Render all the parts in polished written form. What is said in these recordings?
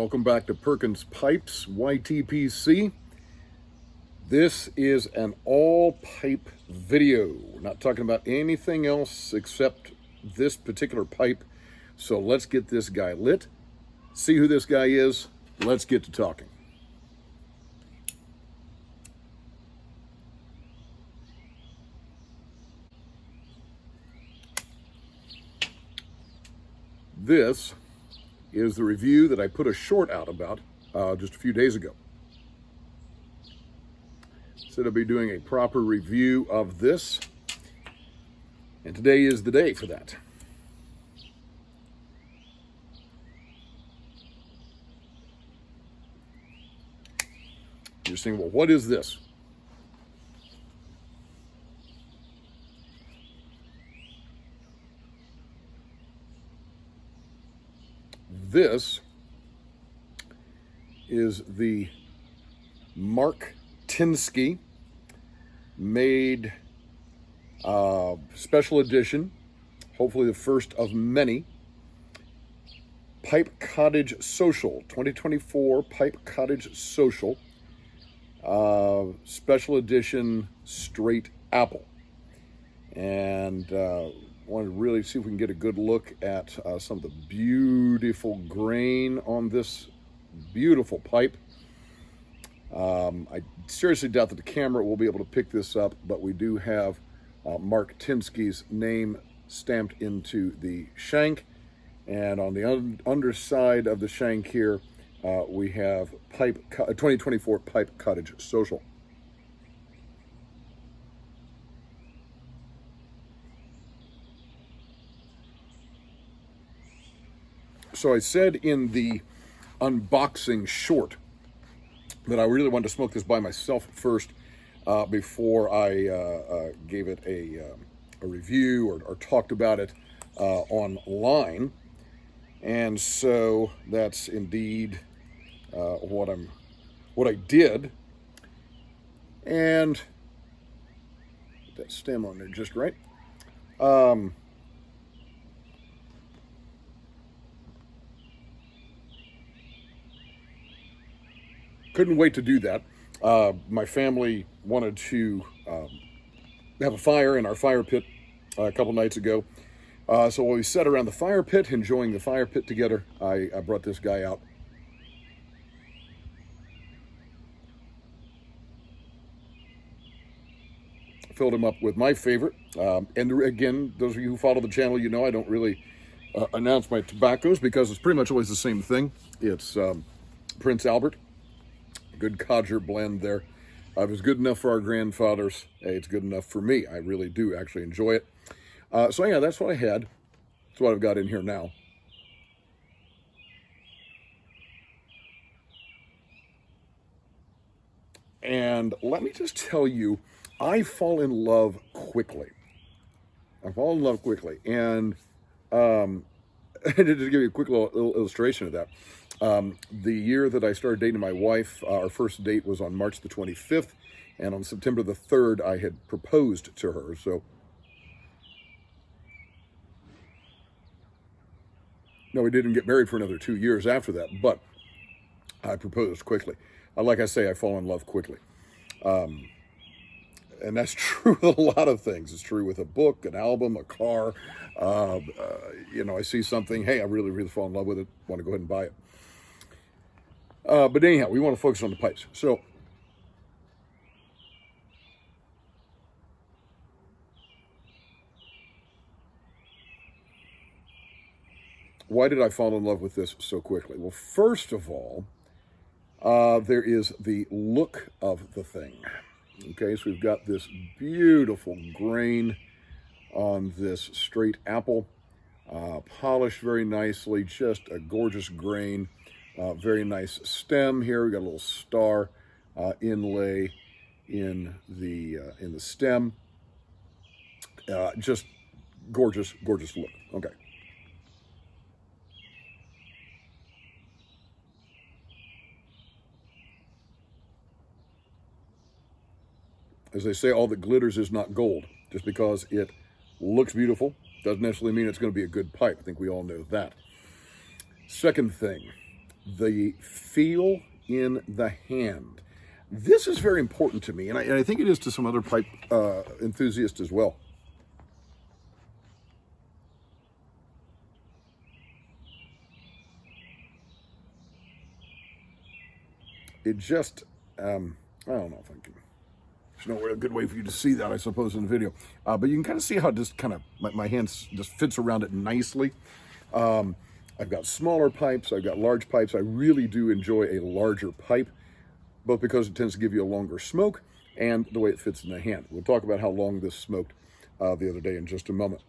Welcome back to Perkins Pipes, YTPC. This is an all pipe video. We're not talking about anything else except this particular pipe. So let's get this guy lit, see who this guy is. Let's get to talking. This is the review that I put a short out about just a few days ago. Said I'll be doing a proper review of this, and today is the day for that. You're saying, well, what is this? This is the Mark Tinsky made special edition, hopefully the first of many, Pipe Cottage Social, 2024 Pipe Cottage Social, special edition straight apple. And wanted to really see if we can get a good look at some of the beautiful grain on this beautiful pipe. I seriously doubt that the camera will be able to pick this up, but we do have Mark Tinsky's name stamped into the shank, and on the underside of the shank here we have 2024 Pipe Cottage Social. So I said in the unboxing short that I really wanted to smoke this by myself first before I gave it a review or talked about it online. And so that's indeed what I did. And get that stem on there just right. Couldn't wait to do that. My family wanted to have a fire in our fire pit a couple nights ago. So while we sat around the fire pit, enjoying the fire pit together, I brought this guy out. Filled him up with my favorite. And again, those of you who follow the channel, you know I don't really announce my tobaccos because it's pretty much always the same thing. It's Prince Albert. Good codger blend there. It was good enough for our grandfathers. Hey, it's good enough for me. I really do actually enjoy it. So yeah, that's what I had. That's what I've got in here now. And let me just tell you, I fall in love quickly. I fall in love quickly. And to give you a quick little illustration of that, the year that I started dating my wife, our first date was on March the 25th, and on September the 3rd, I had proposed to her. So, no, we didn't get married for another 2 years after that, but I proposed quickly. Like I say, I fall in love quickly. And that's true with a lot of things. It's true with a book, an album, a car. You know, I see something, hey, I really, really fall in love with it, want to go ahead and buy it. But anyhow, we want to focus on the pipes. So, why did I fall in love with this so quickly? Well, first of all, there is the look of the thing. Okay, so we've got this beautiful grain on this straight apple, polished very nicely, just a gorgeous grain. Very nice stem here. We got a little star inlay in the stem. Just gorgeous, gorgeous look. Okay. As they say, all that glitters is not gold. Just because it looks beautiful doesn't necessarily mean it's going to be a good pipe. I think we all know that. Second thing, the feel in the hand. This is very important to me, and I think it is to some other pipe enthusiasts as well. It just, I don't know if I can, there's no good way for you to see that, I suppose, in the video. But you can kind of see how it just kind of, my hand just fits around it nicely. I've got smaller pipes, I've got large pipes. I really do enjoy a larger pipe, both because it tends to give you a longer smoke and the way it fits in the hand. We'll talk about how long this smoked the other day in just a moment.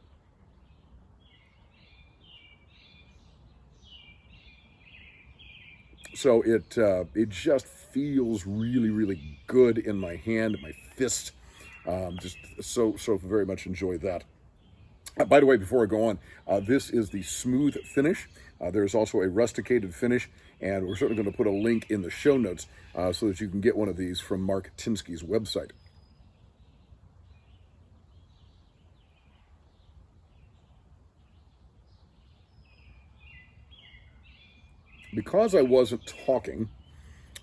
So it just feels really, really good in my hand, my fist. Just so very much enjoy that. By the way, before I go on, this is the smooth finish. There's also a rusticated finish, and we're certainly going to put a link in the show notes so that you can get one of these from Mark Tinsky's website. Because I wasn't talking,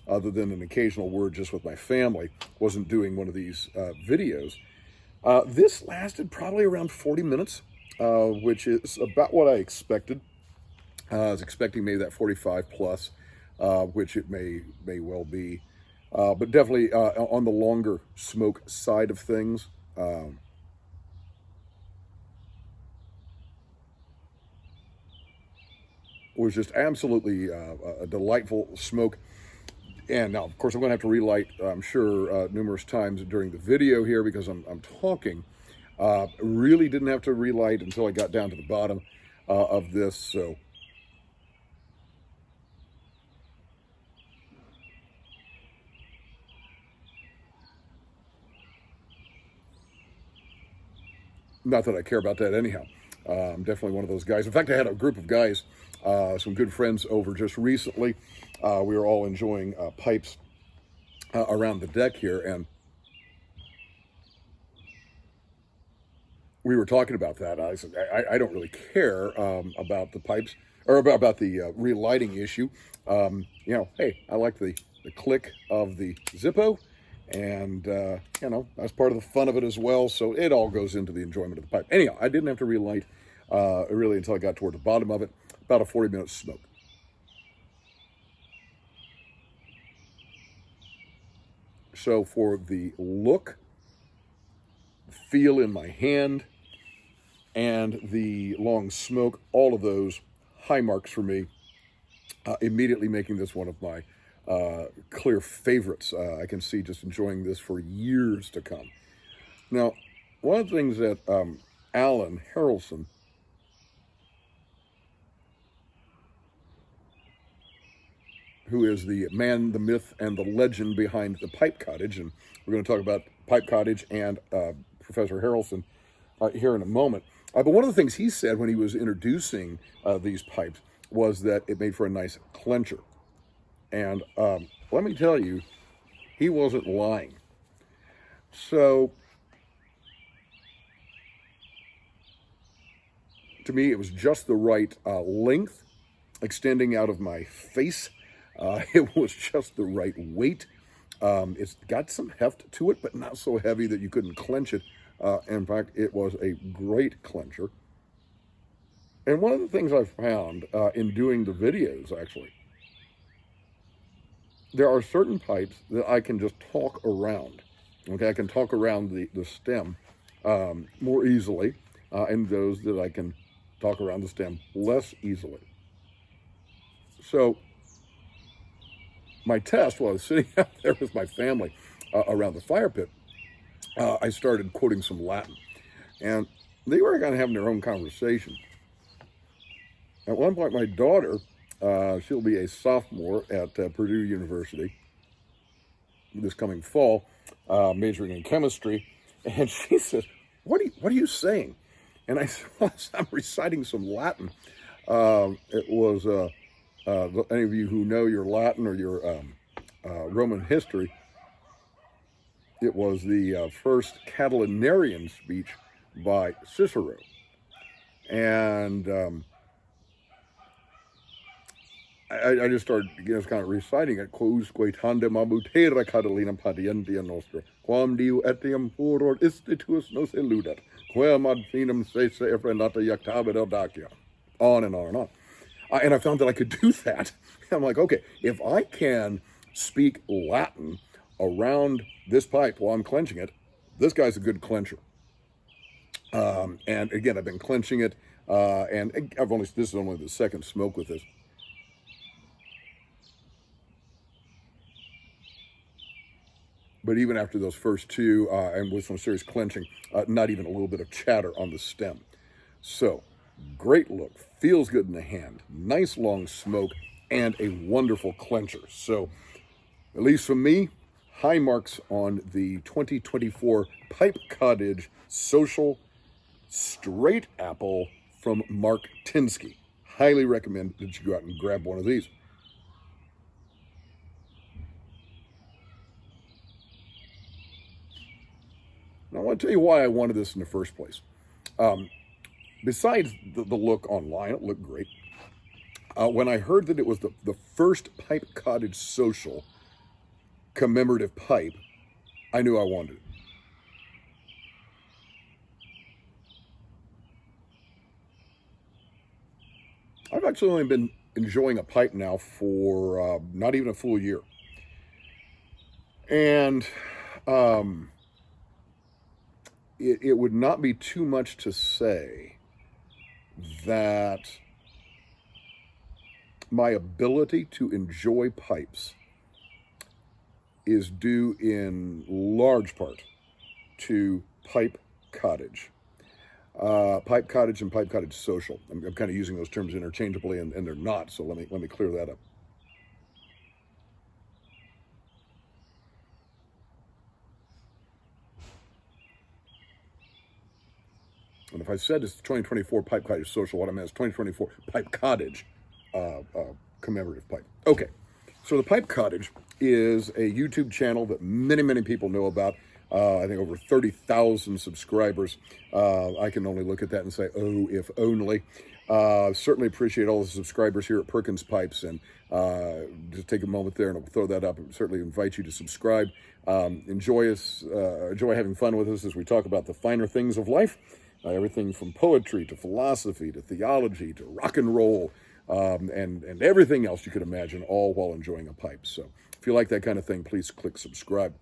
other than an occasional word just with my family, wasn't doing one of these videos, this lasted probably around 40 minutes, which is about what I expected. I was expecting maybe that 45 plus, which it may well be, but definitely on the longer smoke side of things. Was just absolutely a delightful smoke. And now, of course, I'm going to have to relight, I'm sure, numerous times during the video here because I'm talking. Really didn't have to relight until I got down to the bottom of this. So not that I care about that anyhow. I'm definitely one of those guys. In fact, I had a group of guys, some good friends over just recently. We were all enjoying pipes around the deck here, and we were talking about that. I said, I don't really care about the pipes, or about the relighting issue. You know, hey, I like the click of the Zippo, and you know, that's part of the fun of it as well. So it all goes into the enjoyment of the pipe. Anyhow, I didn't have to relight really until I got toward the bottom of it. About a 40-minute smoke. So for the look, feel in my hand, and the long smoke, all of those high marks for me, immediately making this one of my clear favorites. I can see just enjoying this for years to come. Now, one of the things that Alan Harrelson, who is the man, the myth, and the legend behind the Pipe Cottage, and we're going to talk about Pipe Cottage and Professor Harrelson here in a moment. But one of the things he said when he was introducing these pipes was that it made for a nice clencher. And let me tell you, he wasn't lying. So, to me, it was just the right length, extending out of my face. It was just the right weight. It's got some heft to it, but not so heavy that you couldn't clench it. In fact, it was a great clencher. And one of the things I found in doing the videos, actually, there are certain pipes that I can just talk around. Okay, I can talk around the stem more easily, and those that I can talk around the stem less easily. So, my test while I was sitting out there with my family around the fire pit, I started quoting some Latin. And they were kind of having their own conversation. At one point, my daughter, she'll be a sophomore at Purdue University this coming fall, majoring in chemistry. And she says, what are you saying? And I said, well, I'm reciting some Latin. It was... any of you who know your Latin or your Roman history, it was the first Catilinarian speech by Cicero. And I just started, kind of reciting it. Quousque tandem abutera catalina patientia nostra, quam diu etiam furor istitus nos eludet, quam ad finum sese efrenata jactabit audacia. On and on and on. And I found that I could do that. I'm like, okay, if I can speak Latin around this pipe while I'm clenching it, this guy's a good clencher. And again, I've been clenching it, and this is only the second smoke with this. But even after those first two, and with some serious clenching, not even a little bit of chatter on the stem. So, great look, feels good in the hand, nice long smoke, and a wonderful clencher. So, at least for me, high marks on the 2024 Pipe Cottage Social Straight Apple from Mark Tinsky. Highly recommend that you go out and grab one of these. Now, I want to tell you why I wanted this in the first place. Besides the look online, it looked great. When I heard that it was the first Pipe Cottage Social commemorative pipe, I knew I wanted it. I've actually only been enjoying a pipe now for not even a full year. And it would not be too much to say that my ability to enjoy pipes is due in large part to Pipe Cottage. Pipe Cottage and Pipe Cottage Social. I'm kind of using those terms interchangeably, and they're not, so let me clear that up. And if I said it's 2024 Pipe Cottage Social, what I meant is 2024 Pipe Cottage commemorative pipe. Okay, so the Pipe Cottage is a YouTube channel that many people know about. I think over 30,000 subscribers. I can only look at that and say, oh, if only. Certainly appreciate all the subscribers here at Perkins Pipes, and just take a moment there and I'll throw that up and certainly invite you to subscribe. Enjoy having fun with us as we talk about the finer things of life. Everything from poetry to philosophy to theology to rock and roll, and everything else you could imagine, all while enjoying a pipe. So if you like that kind of thing, please click subscribe.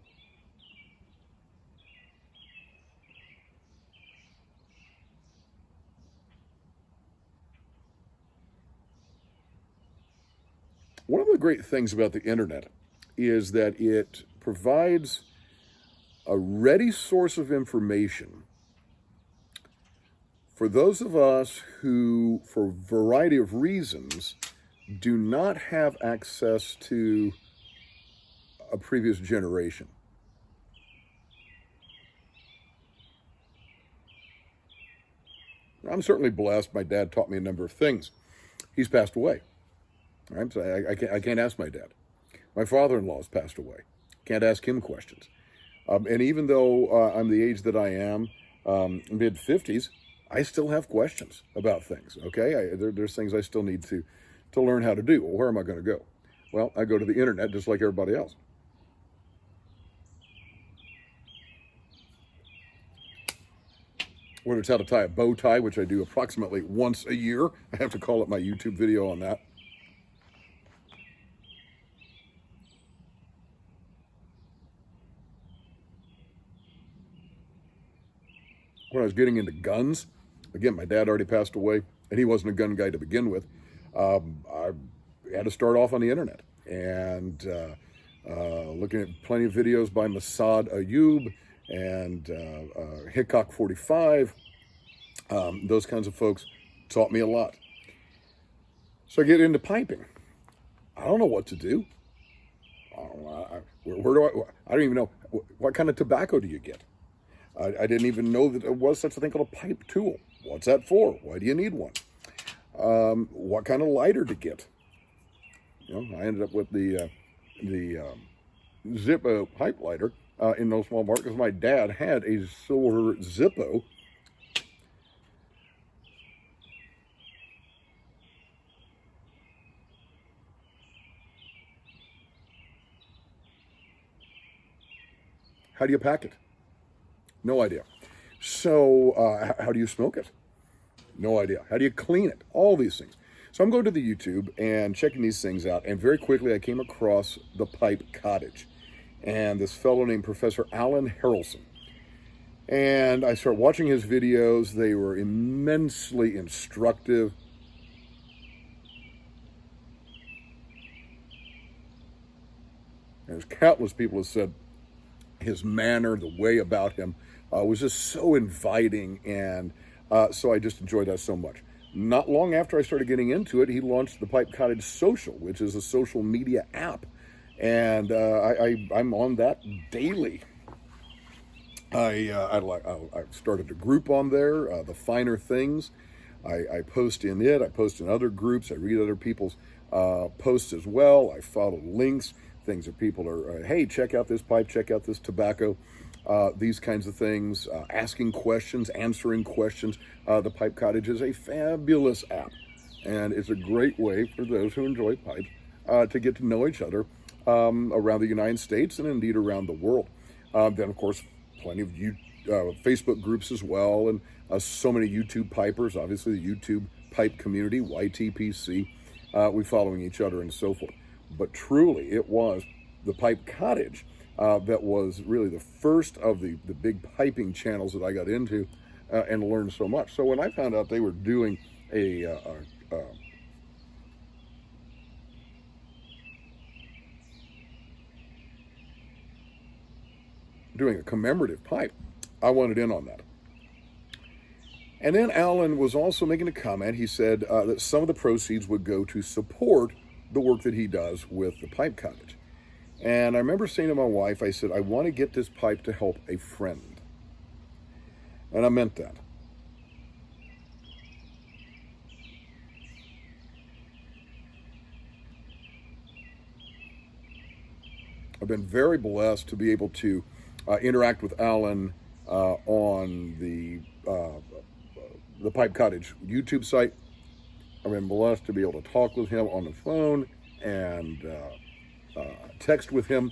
One of the great things about the internet is that it provides a ready source of information for those of us who, for a variety of reasons, do not have access to a previous generation. I'm certainly blessed. My dad taught me a number of things. He's passed away. Right? So I can't ask my dad. My father-in-law's passed away. Can't ask him questions. And even though I'm the age that I am, mid-50s, I still have questions about things, okay? There's things I still need to learn how to do. Well, where am I going to go? Well, I go to the internet just like everybody else. Whether it's how to tie a bow tie, which I do approximately once a year. I have to call up my YouTube video on that. When I was getting into guns, again, my dad already passed away, and he wasn't a gun guy to begin with. I had to start off on the internet and looking at plenty of videos by Masad Ayub and Hickok 45. Those kinds of folks taught me a lot. So I get into piping. I don't know what to do. I don't even know. What kind of tobacco do you get? I didn't even know that there was such a thing called a pipe tool. What's that for? Why do you need one? What kind of lighter to get? I ended up with the Zippo pipe lighter in no small part because my dad had a silver Zippo. How do you pack it? No idea. So how do you smoke it? No idea. How do you clean it? All these things. So I'm going to the YouTube and checking these things out, and very quickly I came across the Pipe Cottage and this fellow named Professor Alan Harrelson. And I started watching his videos. They were immensely instructive. There's countless people have said his manner, the way about him, was just so inviting, and so I just enjoyed that so much. Not long after I started getting into it, he launched the Pipe Cottage Social, which is a social media app, and I'm on that daily. I started a group on there, The Finer Things. I post in it. I post in other groups. I read other people's posts as well. I follow links, things that people are, hey, check out this pipe, check out this tobacco, these kinds of things, asking questions, answering questions. The Pipe Cottage is a fabulous app, and it's a great way for those who enjoy pipes to get to know each other around the United States and indeed around the world. Then, of course, plenty of Facebook groups as well, and so many YouTube pipers, obviously the YouTube pipe community, YTPC, we following each other and so forth. But truly, it was the Pipe Cottage that was really the first of the big piping channels that I got into and learned so much. So when I found out they were doing doing a commemorative pipe, I wanted in on that. And then Alan was also making a comment. He said that some of the proceeds would go to support the work that he does with the Pipe Cottage. And I remember saying to my wife, I said, I want to get this pipe to help a friend. And I meant that. I've been very blessed to be able to interact with Alan on the Pipe Cottage YouTube site. I've been blessed to be able to talk with him on the phone and text with him,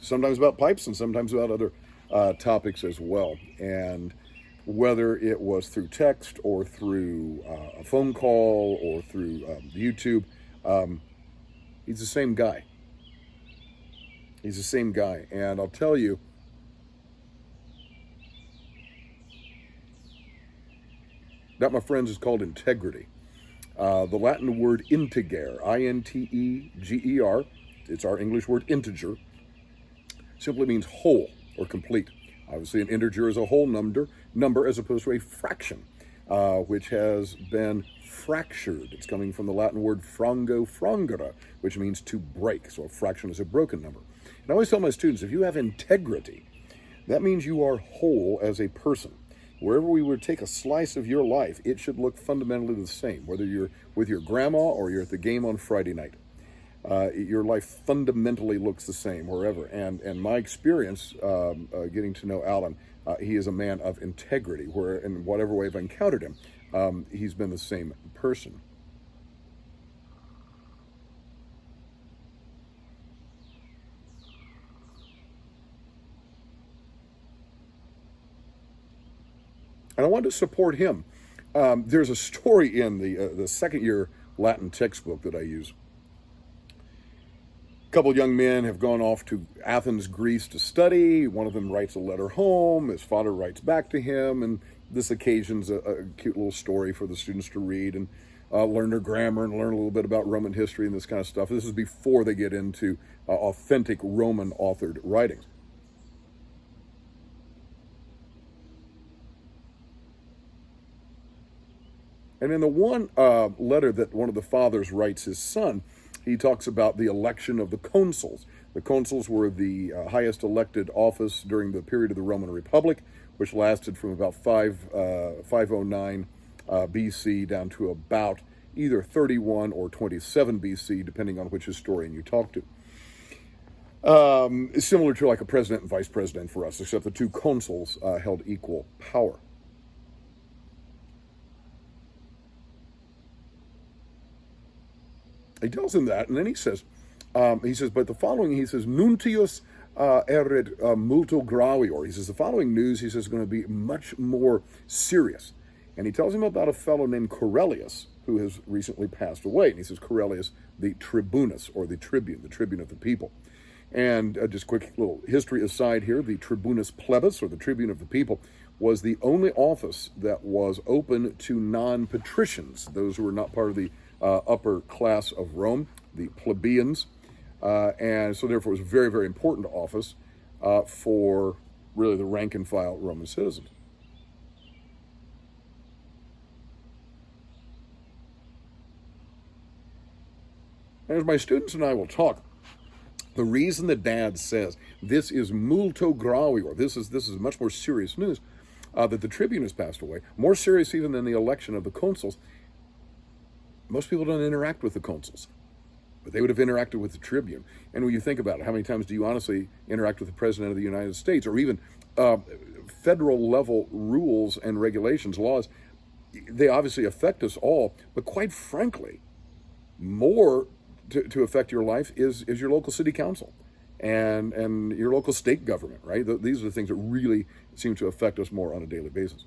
sometimes about pipes and sometimes about other topics as well. And whether it was through text or through a phone call or through YouTube, he's the same guy. He's the same guy. And I'll tell you, that, my friends, is called integrity. The Latin word integer, I-N-T-E-G-E-R, it's our English word integer, simply means whole or complete. Obviously, an integer is a whole number as opposed to a fraction, which has been fractured. It's coming from the Latin word frango frangere, which means to break. So a fraction is a broken number. And I always tell my students, if you have integrity, that means you are whole as a person. Wherever we would take a slice of your life, it should look fundamentally the same, whether you're with your grandma or you're at the game on Friday night. Your life fundamentally looks the same wherever. And my experience getting to know Alan, he is a man of integrity, where in whatever way I've encountered him, he's been the same person. And I wanted to support him. There's a story in the second year Latin textbook that I use. A couple young men have gone off to Athens, Greece to study. One of them writes a letter home. His father writes back to him, and this occasions a cute little story for the students to read and learn their grammar and learn a little bit about Roman history and this kind of stuff. This is before they get into authentic Roman authored writings. And in the one letter that one of the fathers writes his son, he talks about the election of the consuls. The consuls were the highest elected office during the period of the Roman Republic, which lasted from about 509 BC down to about either 31 or 27 BC, depending on which historian you talk to. Similar to like a president and vice president for us, except the two consuls held equal power. He tells him that, and then he says, but the following, he says, Nuntius erit multo gravior. He says, the following news, he says, is going to be much more serious. And he tells him about a fellow named Corellius, who has recently passed away. And he says, Corellius, the tribunus, or the tribune of the people. And just quick little history aside here, the tribunus plebis, or the tribune of the people, was the only office that was open to non-patricians, those who were not part of the upper class of Rome, the plebeians. And so therefore it was a very, very important office for really the rank and file Roman citizens. And as my students and I will talk, the reason that Dad says this is multo gravior, this is much more serious news, that the tribune has passed away, more serious even than the election of the consuls. Most people don't interact with the consuls, but they would have interacted with the tribune. And when you think about it, how many times do you honestly interact with the President of the United States, or even federal level rules and regulations, laws? They obviously affect us all, but quite frankly, more to affect your life is your local city council and your local state government, right? These are the things that really seem to affect us more on a daily basis.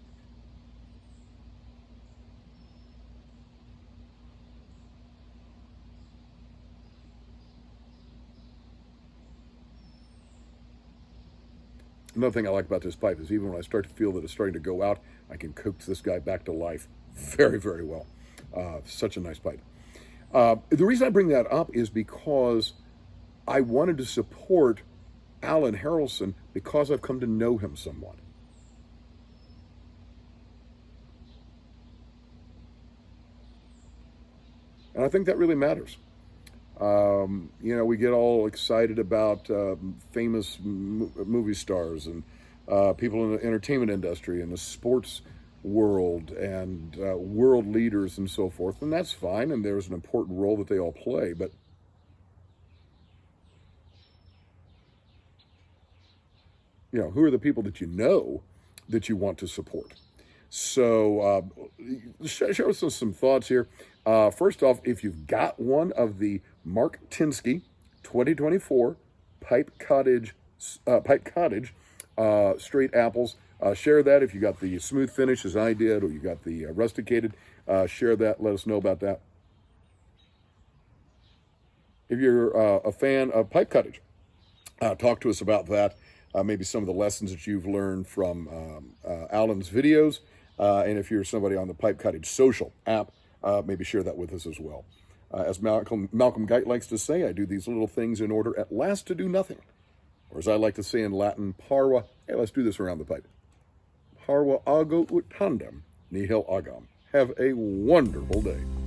Another thing I like about this pipe is even when I start to feel that it's starting to go out, I can coax this guy back to life very, very well. Such a nice pipe. The reason I bring that up is because I wanted to support Alan Harrelson because I've come to know him somewhat. And I think that really matters. We get all excited about famous movie stars and people in the entertainment industry and the sports world and world leaders and so forth, and that's fine, and there's an important role that they all play, but who are the people that that you want to support? So share some thoughts here. First off, if you've got one of the Mark Tinsky 2024 Pipe Cottage straight apples, share that. If you got the smooth finish as I did, or you got the rusticated, share that. Let us know about that. If you're a fan of Pipe Cottage, talk to us about that. Maybe some of the lessons that you've learned from Alan's videos. And if you're somebody on the Pipe Cottage social app, maybe share that with us as well. As Malcolm Guite likes to say, I do these little things in order at last to do nothing. Or as I like to say in Latin, Parva, hey, let's do this around the pipe. Parva ago ut tandem, nihil agam. Have a wonderful day.